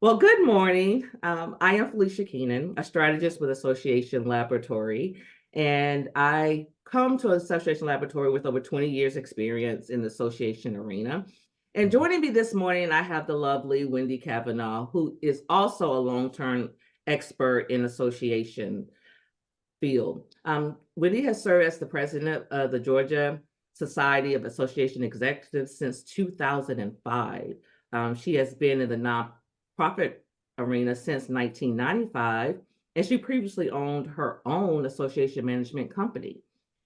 Well, good morning. I am Felicia Keenan, a strategist with Association Laboratory, and I come to Association Laboratory with over 20 years experience in the association arena. And joining me this morning, I have the lovely Wendy Kavanagh, who is also a long-term expert in association field. Wendy has served as the president of the Georgia Society of Association Executives since 2005. She has been in the nonprofit arena since 1995, and she previously owned her own association management company.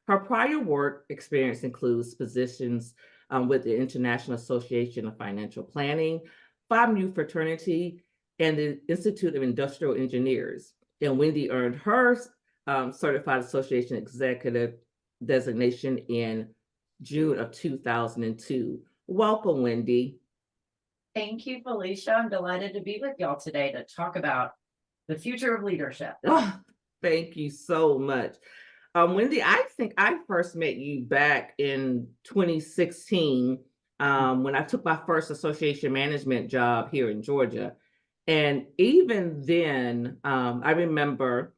Her prior work experience includes positions with the International Association of Financial Planning, Phi Mu Fraternity, and the Institute of Industrial Engineers. And Wendy earned her Certified Association Executive designation in June of 2002. Welcome, Wendy. Thank you, Felicia. I'm delighted to be with y'all today to talk about the future of leadership. Oh, thank you so much. Wendy, I think I first met you back in 2016 when I took my first association management job here in Georgia. And even then, I remember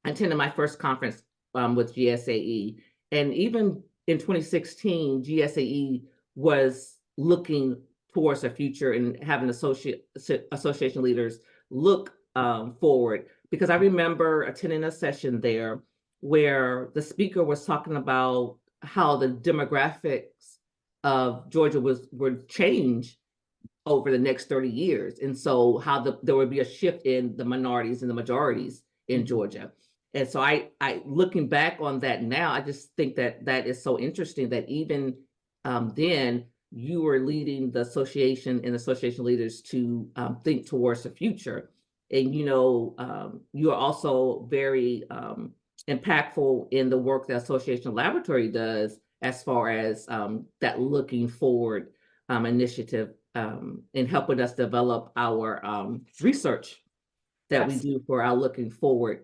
attending my first conference with GSAE. And even in 2016, GSAE was looking towards the future and having association leaders look forward. Because I remember attending a session there where the speaker was talking about how the demographics of Georgia would change over the next 30 years. And so how there would be a shift in the minorities and the majorities in Georgia. And so I looking back on that now, I just think that is so interesting that even then you were leading the association and association leaders to think towards the future. And, you are also very impactful in the work that Association Laboratory does as far as that looking forward initiative in helping us develop our research that we do for our looking forward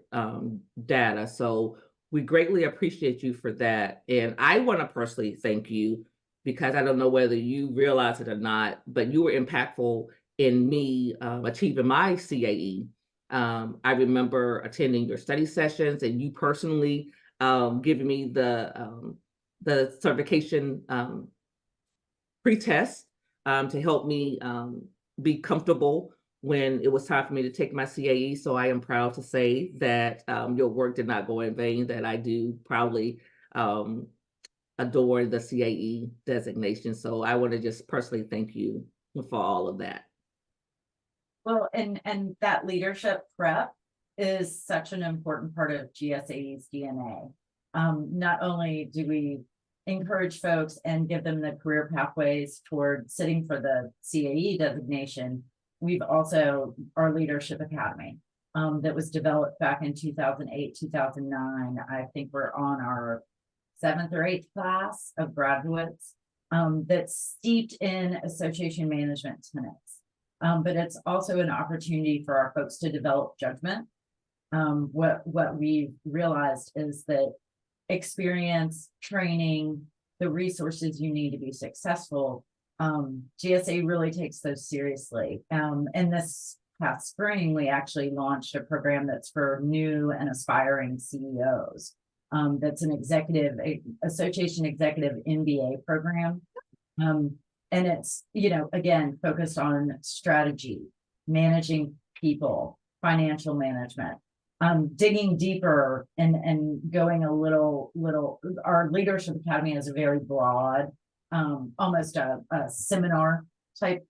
data. So we greatly appreciate you for that. And I want to personally thank you because I don't know whether you realize it or not, but you were impactful in me achieving my CAE. I remember attending your study sessions and you personally giving me the certification pre-test to help me be comfortable when it was time for me to take my CAE. So I am proud to say that your work did not go in vain, that I do proudly adore the CAE designation. So I want to just personally thank you for all of that. Well, and that leadership prep is such an important part of GSAE's DNA. Not only do we encourage folks and give them the career pathways toward sitting for the CAE designation, we've also, our leadership academy that was developed back in 2008, 2009. I think we're on our 7th or 8th class of graduates that's steeped in association management tenets. But it's also an opportunity for our folks to develop judgment. What we've realized is that experience, training, the resources you need to be successful, GSA really takes those seriously. And this past spring, we actually launched a program that's for new and aspiring CEOs. That's an association executive MBA program. And it's, again, focused on strategy, managing people, financial management, digging deeper and going a little, our leadership academy is a very broad, almost a seminar type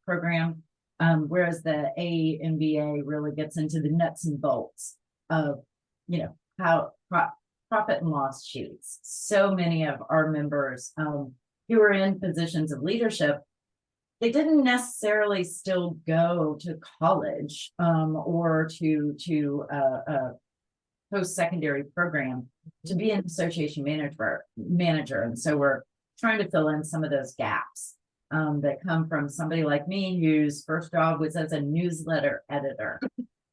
program. Whereas the AE MBA really gets into the nuts and bolts of, how profit and loss sheets. So many of our members who are in positions of leadership, they didn't necessarily still go to college or to a post-secondary program to be an association manager. And so we're trying to fill in some of those gaps that come from somebody like me whose first job was as a newsletter editor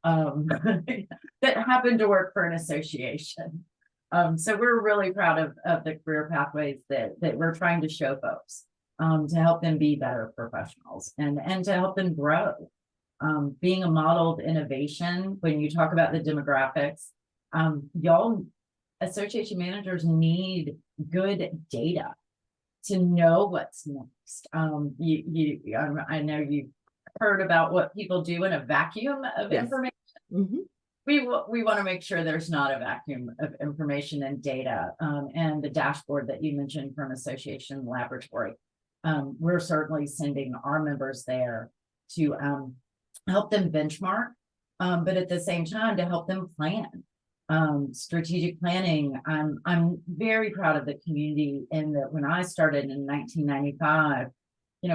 that happened to work for an association. So we're really proud of the career pathways that we're trying to show folks to help them be better professionals and to help them grow. being a model of innovation. When you talk about the demographics, y'all association managers need good data to know what's next. I know you've heard about what people do in a vacuum of Yes. information. Mhm. We want to make sure there's not a vacuum of information and data, and the dashboard that you mentioned from Association Laboratory. We're certainly sending our members there to help them benchmark, but at the same time to help them plan. Strategic planning. I'm very proud of the community in that when I started in 1995,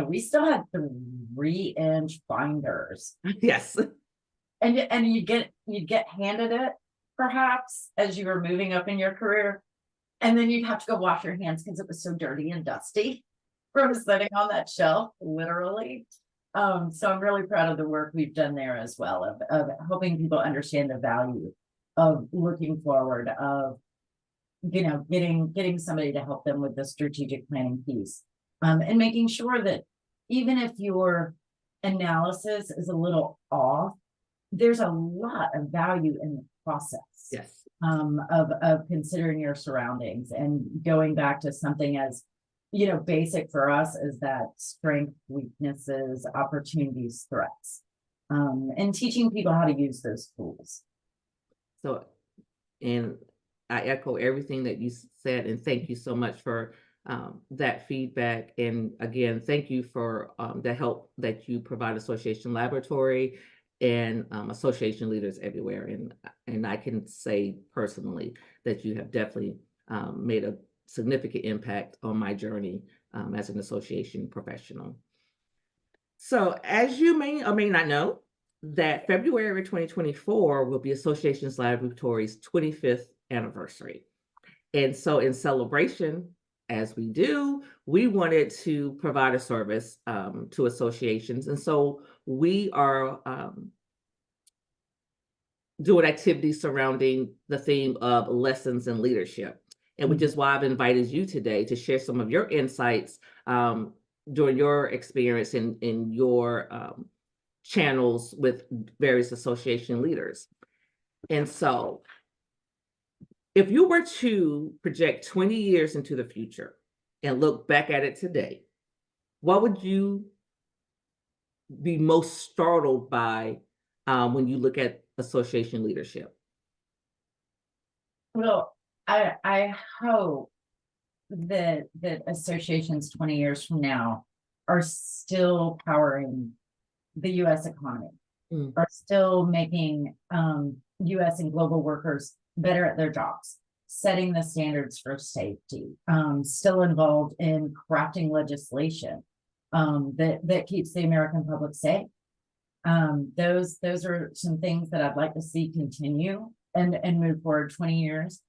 we still had 3-inch binders. Yes. And you'd get handed it perhaps as you were moving up in your career. And then you'd have to go wash your hands because it was so dirty and dusty from sitting on that shelf, literally. So I'm really proud of the work we've done there as well, of helping people understand the value of looking forward, of getting somebody to help them with the strategic planning piece, and making sure that even if your analysis is a little off, there's a lot of value in the process. Yes. Of considering your surroundings and going back to something as basic for us is that strength, weaknesses, opportunities, threats, and teaching people how to use those tools. So, and I echo everything that you said, and thank you so much for that feedback. And again, thank you for the help that you provide Association Laboratory and association leaders everywhere. And I can say personally that you have definitely made a significant impact on my journey as an association professional. So as you may or may not know, that February 2024 will be Associations Laboratory's 25th anniversary. And so in celebration, as we do, we wanted to provide a service to associations. And so we are doing activities surrounding the theme of lessons in leadership. And which is why I've invited you today to share some of your insights during your experience in your channels with various association leaders. And so if you were to project 20 years into the future and look back at it today, what would you be most startled by when you look at association leadership? Well, I hope that associations 20 years from now are still powering the U.S. economy, are still making U.S. and global workers better at their jobs, setting the standards for safety, still involved in crafting legislation that keeps the American public safe. Those are some things that I'd like to see continue and move forward 20 years.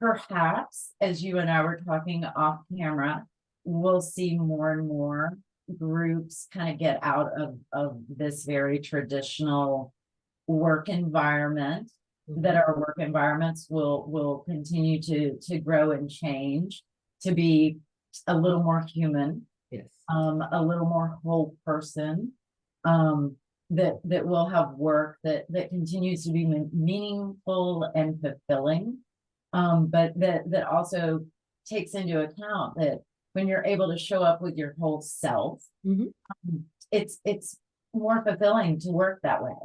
Perhaps, as you and I were talking off camera, we'll see more and more groups kind of get out of this very traditional work environment, that our work environments will continue to grow and change to be a little more human, Yes. a little more whole person, that will have work that continues to be meaningful and fulfilling, but that also takes into account that when you're able to show up with your whole self, it's more fulfilling to work that way,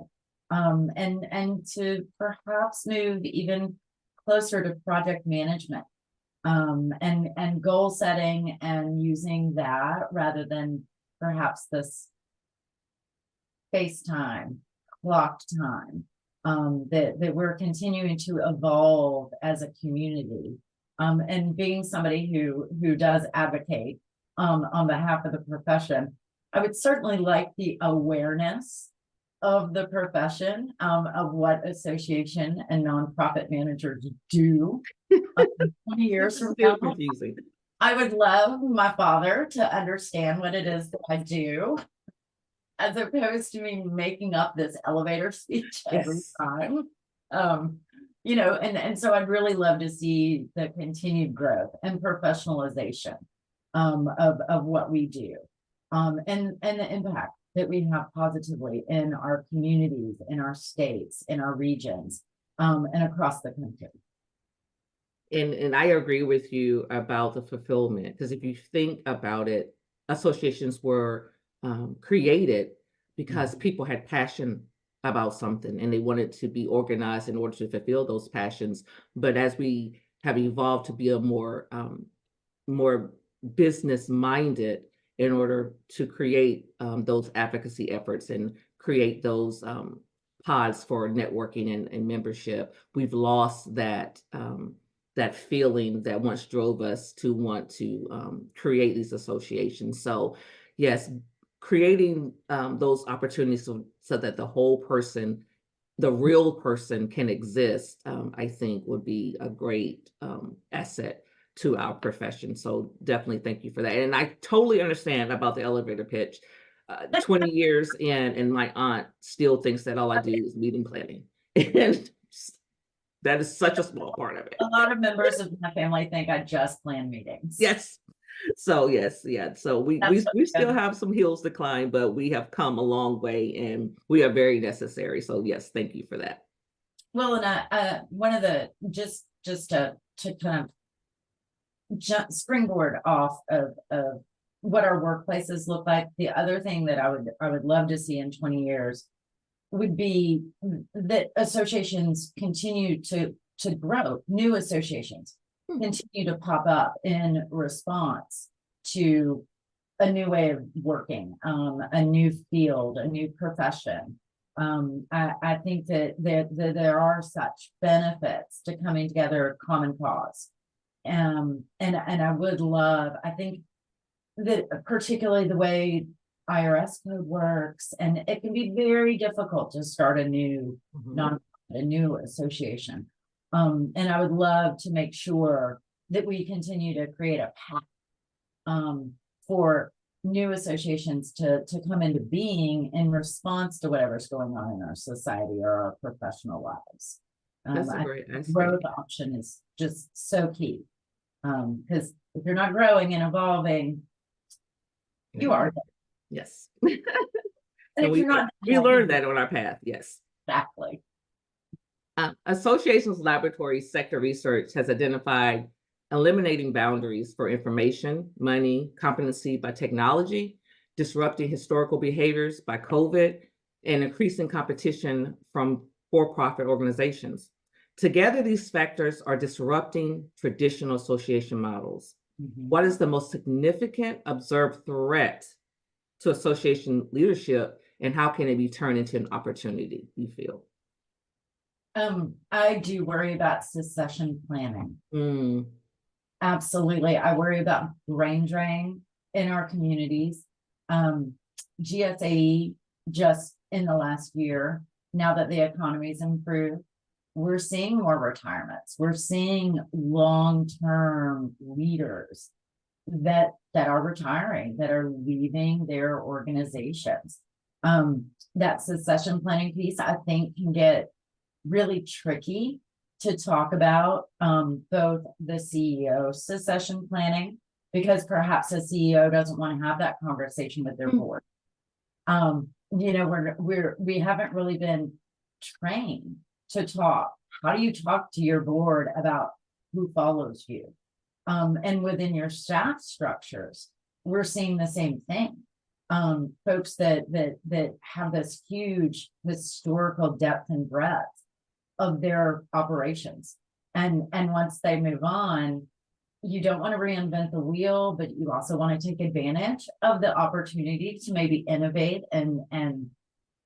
and to perhaps move even closer to project management, and goal setting, and using that rather than perhaps this FaceTime, clocked time, that we're continuing to evolve as a community. And being somebody who does advocate on behalf of the profession, I would certainly like the awareness of the profession, of what association and nonprofit managers do 20 years from now. Confusing. I would love my father to understand what it is that I do, as opposed to me making up this elevator speech every time. And so I'd really love to see the continued growth and professionalization of what we do, and the impact that we have positively in our communities, in our states, in our regions, and across the country. And I agree with you about the fulfillment, because if you think about it, associations were created because people had passion about something and they wanted to be organized in order to fulfill those passions. But as we have evolved to be a more business minded in order to create those advocacy efforts and create those pods for networking and membership, we've lost that feeling that once drove us to want to create these associations. So yes, creating those opportunities so that the whole person, the real person, can exist, I think would be a great asset to our profession. So definitely thank you for that. And I totally understand about the elevator pitch. 20 years in, and my aunt still thinks that all I do is meeting planning. And that is such a small part of it. A lot of members of my family think I just plan meetings. Yes. So yes, yeah. So we still have some hills to climb, but we have come a long way and we are very necessary. So yes, thank you for that. Well, and one of the just to kind of springboard off of what our workplaces look like. The other thing that I would love to see in 20 years would be that associations continue to grow, new associations continue to pop up in response to a new way of working, a new field, a new profession. I think that there are such benefits to coming together, common cause. And I would love, I think that particularly the way IRS code works, and it can be very difficult to start a new a new association. And I would love to make sure that we continue to create a path for new associations to come into being in response to whatever's going on in our society or our professional lives. That's a great aspect. Growth option is just so key. Because if you're not growing and evolving, you are. Yes. And if we you're not, we learned that on our path. Yes. Exactly. Associations Laboratory sector research has identified eliminating boundaries for information, money, competency by technology, disrupting historical behaviors by COVID, and increasing competition from for-profit organizations. Together, these factors are disrupting traditional association models. What is the most significant observed threat to association leadership, and how can it be turned into an opportunity, you feel? I do worry about succession planning. Absolutely. I worry about brain drain in our communities. GSAE, just in the last year, now that the economy's improved, we're seeing more retirements. We're seeing long-term leaders that are retiring, that are leaving their organizations. That succession planning piece, I think, can get really tricky to talk about, both the CEO succession planning, because perhaps the CEO doesn't want to have that conversation with their board. You know, we haven't really been trained to talk. How do you talk to your board about who follows you? And within your staff structures, we're seeing the same thing. Folks that have this huge historical depth and breadth of their operations. And once they move on, you don't want to reinvent the wheel, but you also want to take advantage of the opportunity to maybe innovate and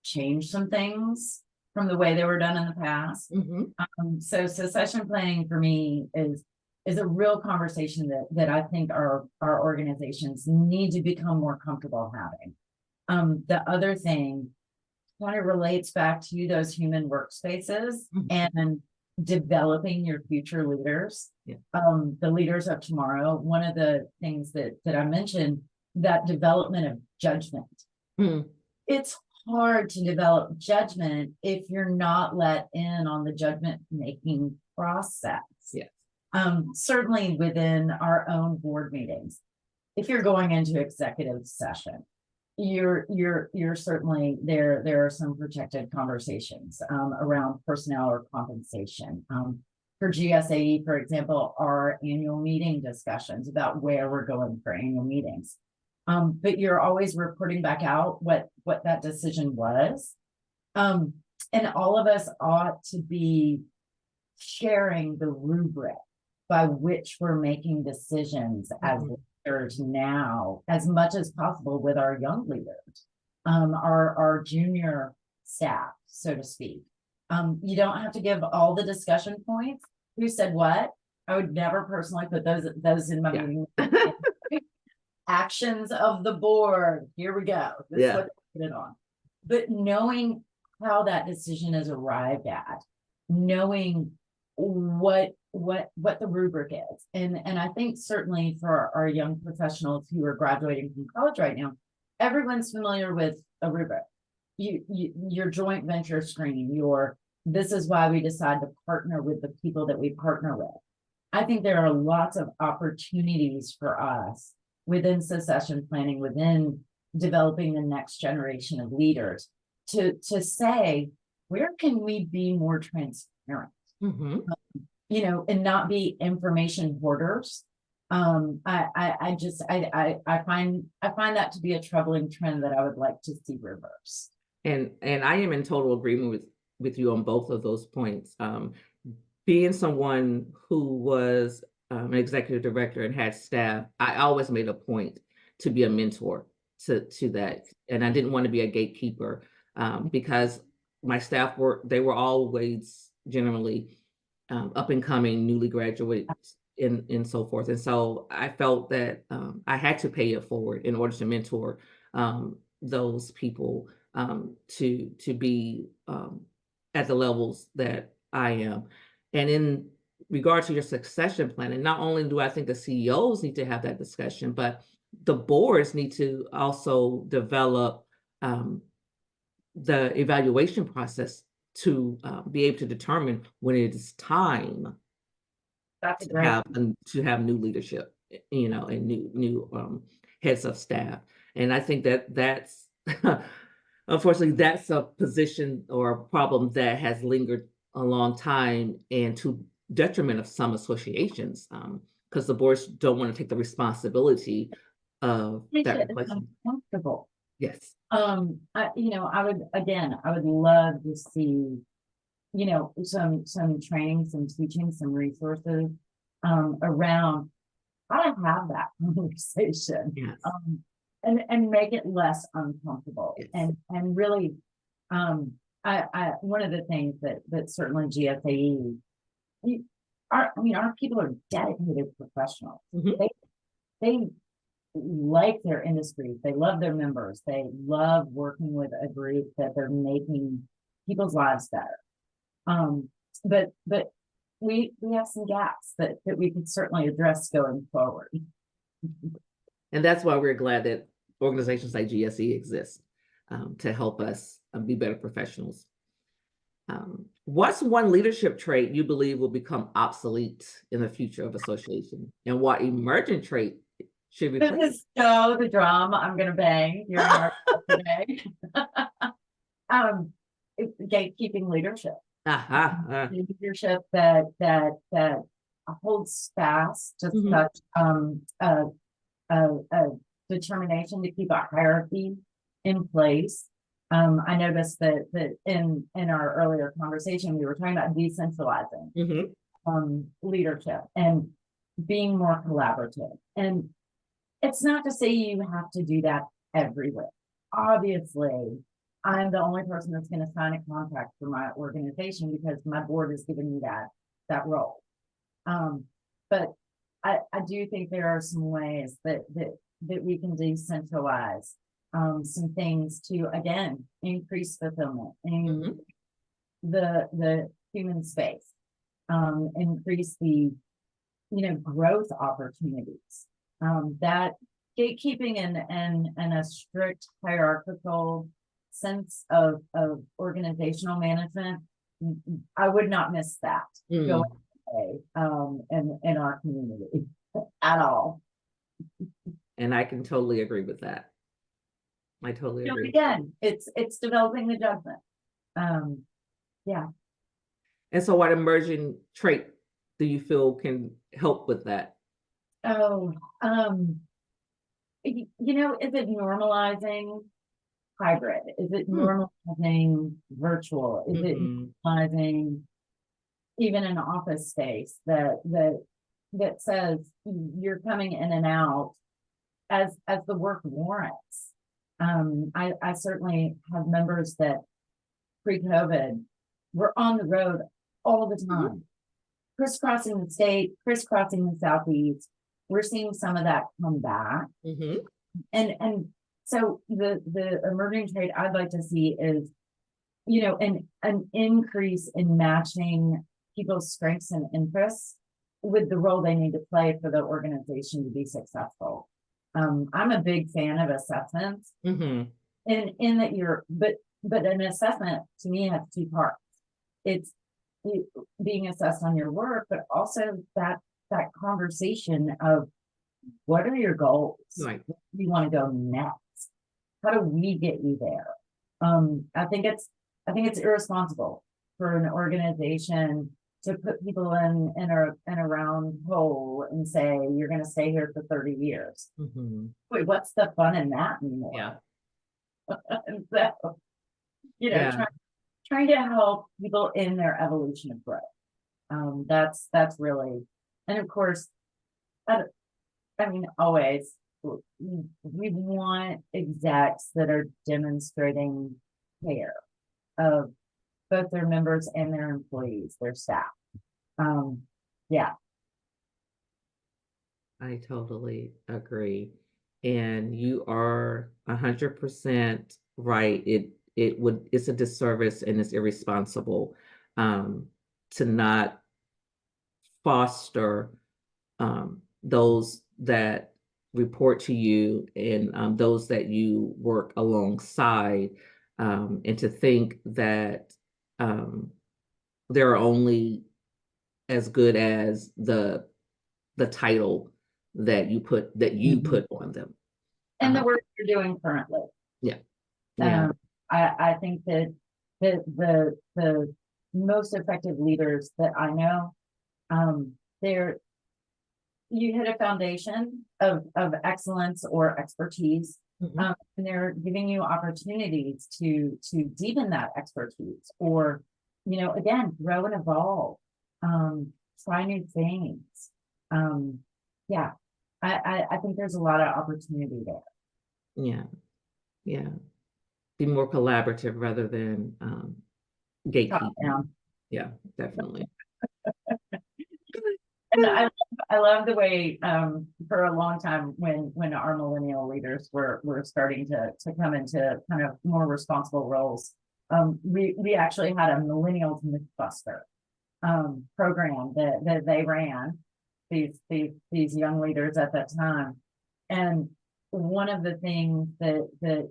change some things from the way they were done in the past. So succession planning for me is a real conversation that I think our organizations need to become more comfortable having. The other thing kind of relates back to those human workspaces and developing your future leaders, the leaders of tomorrow. One of the things that I mentioned, that development of judgment. It's hard to develop judgment if you're not let in on the judgment making process. Certainly within our own board meetings. If you're going into executive session, you're certainly there. There are some protected conversations around personnel or compensation. For GSAE, for example, our annual meeting discussions about where we're going for annual meetings. But you're always reporting back out what that decision was. And all of us ought to be sharing the rubric by which we're making decisions as leaders now, as much as possible with our young leaders, our junior staff, so to speak. You don't have to give all the discussion points. Who said what? I would never personally put those in my meeting. Actions of the board. Here we go. This is what they put it on. But knowing how that decision is arrived at, knowing what the rubric is, and I think certainly for our young professionals who are graduating from college right now, everyone's familiar with a rubric. Your joint venture screening, this is why we decide to partner with the people that we partner with. I think there are lots of opportunities for us within succession planning, within developing the next generation of leaders, to say, where can we be more transparent? And not be information hoarders. I find that to be a troubling trend that I would like to see reverse. And I am in total agreement with you on both of those points. Being someone who was an executive director and had staff, I always made a point to be a mentor to that. And I didn't want to be a gatekeeper because my staff were always generally up and coming, newly graduates and so forth. And so I felt that I had to pay it forward in order to mentor those people to be at the levels that I am. And in regard to your succession planning, not only do I think the CEOs need to have that discussion, but the boards need to also develop the evaluation process to be able to determine when it is time to have new leadership, and new heads of staff. And I think that's unfortunately that's a position or a problem that has lingered a long time, and to detriment of some associations, because the boards don't want to take the responsibility of that replacement. Uncomfortable. Yes. I would love to see, some training, some teaching, some resources around how to have that conversation. Yes. And make it less uncomfortable. Yes. And really, one of the things that certainly GSAE, our people are dedicated professionals. They like their industry. They love their members. They love working with a group that they're making people's lives better. But we have some gaps that we can certainly address going forward. And that's why we're glad that organizations like GSE exist to help us be better professionals. What's one leadership trait you believe will become obsolete in the future of association, and what emergent trait should replace? This is so the drum I'm going to bang during our today. Gatekeeping leadership. Leadership that holds fast to such a determination to keep a hierarchy in place. I noticed that in our earlier conversation, we were talking about decentralizing leadership and being more collaborative. And it's not to say you have to do that everywhere. Obviously, I'm the only person that's going to sign a contract for my organization because my board has given me that role. But I do think there are some ways that we can decentralize some things to, again, increase fulfillment in the human space, increase the growth opportunities. That gatekeeping and a strict hierarchical sense of organizational management, I would not miss that going in our community at all. And I can totally agree with that. I totally You know, agree. again, it's developing the judgment. Yeah. And so what emerging trait do you feel can help with that? Oh, you know, is it normalizing hybrid? Is it Hmm. normalizing virtual? Is it Hmm. normalizing even an office space that says you're coming in and out as the work warrants? I certainly have members that pre-COVID were on the road all the time, crisscrossing the state, crisscrossing the southeast. We're seeing some of that come back, Hmm. and so the emerging trade I'd like to see is, you know, an increase in matching people's strengths and interests with the role they need to play for the organization to be successful. I'm a big fan of assessments, Hmm. in that but an assessment to me has two parts. It's you being assessed on your work, but also that conversation of what are your goals? Right. Where do you want to go next? How do we get you there? I think it's irresponsible for an organization to put people in a round hole and say you're going to stay here for 30 years. Hmm. Wait, what's the fun in that Yeah. anymore? And so, you know, Yeah. trying to help people in their evolution of growth. That's really, and of course, I, I mean, always we want execs that are demonstrating care of both their members and their employees, their staff. Um, yeah. I totally agree. And you are 100% right. It's a disservice and it's irresponsible um, to not foster those that report to you and those that you work alongside, and to think that um, they're only as good as the title that you Mhm. put on them. And the Uh, work you're doing currently. yeah, yeah. Um, I think that the most effective leaders that I know, they're you hit a foundation of excellence or expertise, Mhm. and they're giving you opportunities to deepen that expertise, or, you know, again, grow and evolve, try new things. Um, yeah, I think there's a lot of opportunity there. Yeah, yeah. Be more collaborative rather than Top gatekeeping. down. Yeah, definitely. And I love the way, for a long time when our millennial leaders were starting to come into kind of more responsible roles, we actually had a millennials mythbuster program that they ran, these young leaders at that time. And one of the things that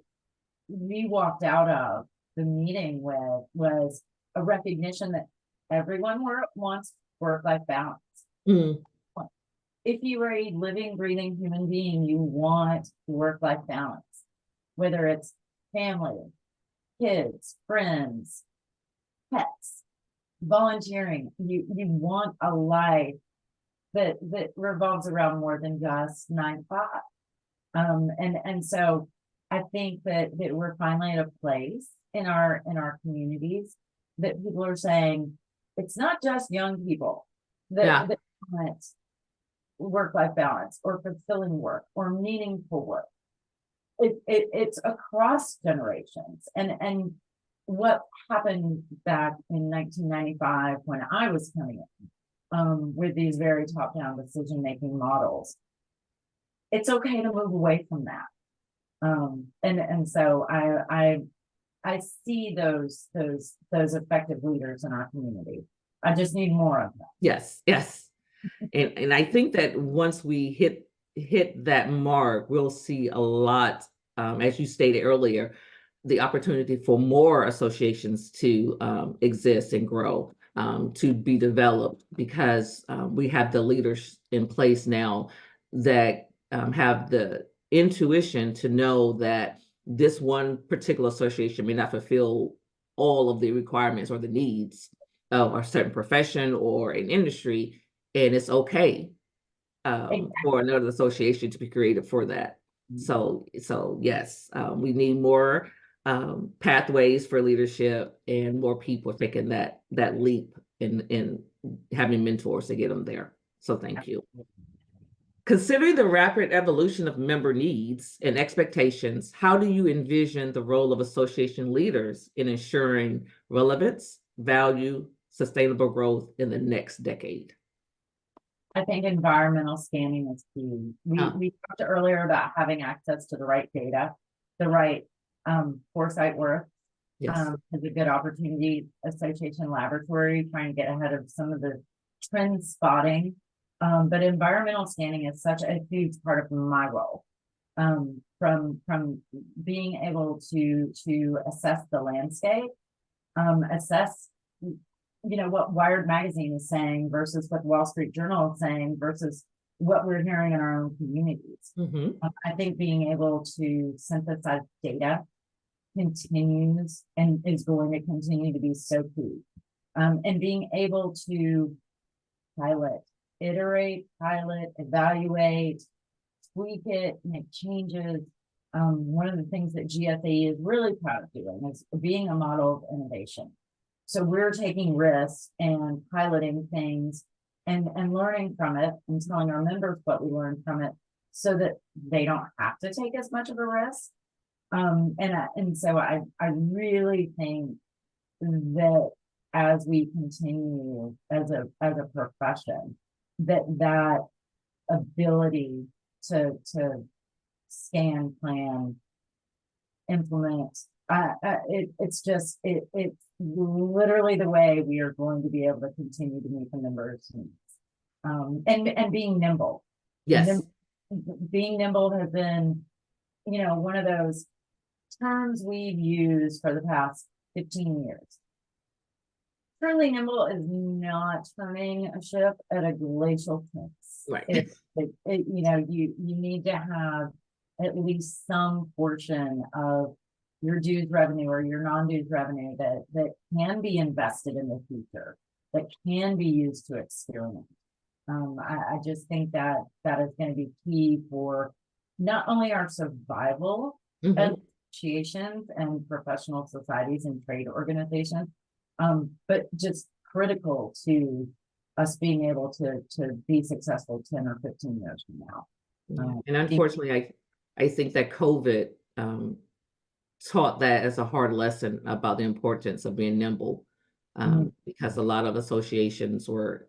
we walked out of the meeting with was a recognition that everyone wants work-life balance. Mm. If you are a living, breathing human being, you want work-life balance, whether it's family, kids, friends, pets, volunteering. You want a life that revolves around more than just 9 to 5. And so I think that we're finally at a place in our communities that people are saying it's not just young people Yeah. that want work-life balance or fulfilling work or meaningful work. It's across generations. And what happened back in 1995 when I was coming in, with these very top-down decision-making models, it's okay to move away from that. And so I see those effective leaders in our community. I just need more of them. Yes, yes. And I think that once we hit that mark, we'll see a lot, as you stated earlier, the opportunity for more associations to exist and grow, to be developed, because we have the leaders in place now that have the intuition to know that this one particular association may not fulfill all of the requirements or the needs of a certain profession or an industry, and it's okay for another association to be created for that. So yes, we need more pathways for leadership and more people taking that leap in having mentors to get them there. So thank you. Considering the rapid evolution of member needs and expectations, how do you envision the role of association leaders in ensuring relevance, value, sustainable growth in the next decade? I think environmental scanning is key. We talked earlier about having access to the right data, the right foresight work. Yes. Is a good opportunity. Association laboratory, trying to get ahead of some of the trend spotting. But environmental scanning is such a huge part of my role. From being able to assess the landscape, assess what Wired Magazine is saying versus what Wall Street Journal is saying versus what we're hearing in our own communities. I think being able to synthesize data continues and is going to continue to be so key. And being able to iterate, pilot, evaluate, tweak it, make changes. One of the things that GSAE is really proud of doing is being a model of innovation. So we're taking risks and piloting things and learning from it and telling our members what we learned from it so that they don't have to take as much of a risk. And so I really think that as we continue as a profession, that ability to scan, plan, implement, it's literally the way we are going to be able to continue to meet the members' needs. And being nimble. Yes. Being nimble has been, one of those terms we've used for the past 15 years. Truly nimble is not turning a ship at a glacial pace. Right. You need to have at least some portion of your dues revenue or your non-dues revenue that can be invested in the future, that can be used to experiment. I just think that is going to be key for not only our survival as associations and professional societies and trade organizations, but just critical to us being able to be successful 10 or 15 years from now. And unfortunately, I think that COVID taught that as a hard lesson about the importance of being nimble, because a lot of associations were,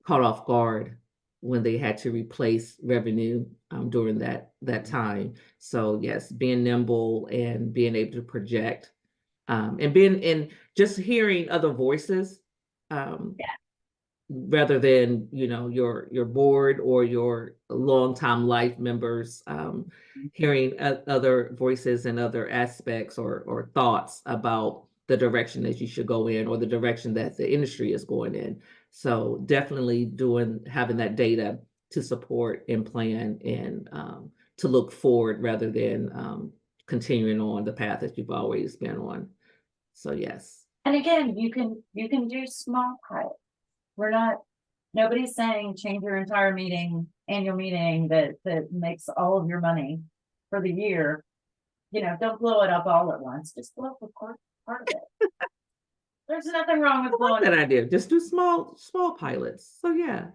caught off guard when they had to replace revenue during that time. So yes, being nimble and being able to project, and just hearing other voices, rather than your board or your longtime life members, hearing other voices and other aspects or thoughts about the direction that you should go in or the direction that the industry is going in. So definitely having that data to support and plan and to look forward rather than continuing on the path that you've always been on. So yes. And again, you can do small pilots. Nobody's saying change your entire annual meeting that makes all of your money for the year. Don't blow it up all at once. Just blow up a part of it. There's nothing wrong with blowing that idea. Just do small pilots. So yeah.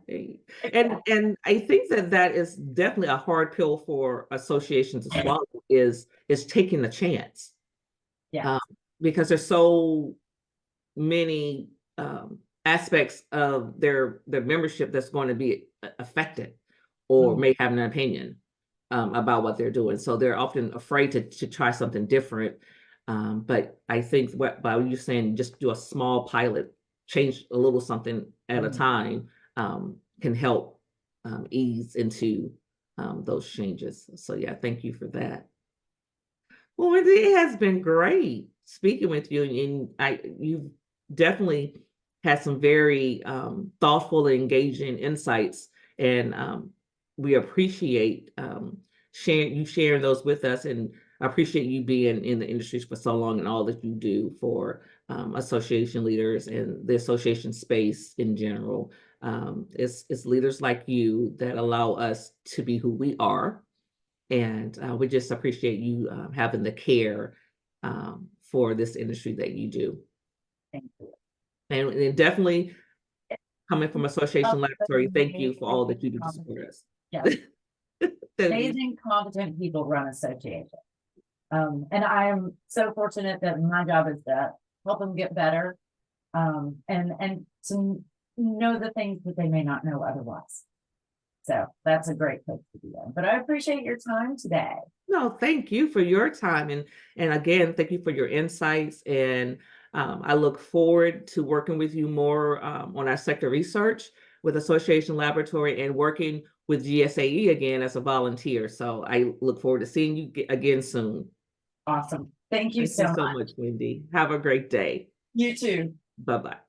And I think that is definitely a hard pill for associations to swallow is taking a chance. Yeah. Because there's so many aspects of their membership that's going to be affected or may have an opinion about what they're doing. So they're often afraid to try something different. But I think by you saying just do a small pilot, change a little something at a time, can help ease into those changes. So yeah, thank you for that. Well, Wendy, it has been great speaking with you, and you've definitely had some very thoughtful and engaging insights, and we appreciate sharing those with us. And I appreciate you being in the industry for so long and all that you do for association leaders and the association space in general. It's leaders like you that allow us to be who we are. And we just appreciate you having the care for this industry that you do. Thank you. And definitely coming from Association Laboratory, thank you for all that you do to Competent. support us. Yes. Thank you. Amazing, competent people run associations. And I am so fortunate that my job is to help them get better. And to know the things that they may not know otherwise. So that's a great place to be in. But I appreciate your time today. No, thank you for your time. And again, thank you for your insights. And I look forward to working with you more on our sector research with Association Laboratory and working with GSAE again as a volunteer. So I look forward to seeing you again soon. Awesome. Thank you Thank you so so much. much, Wendy. Have a great day. You too. Bye-bye.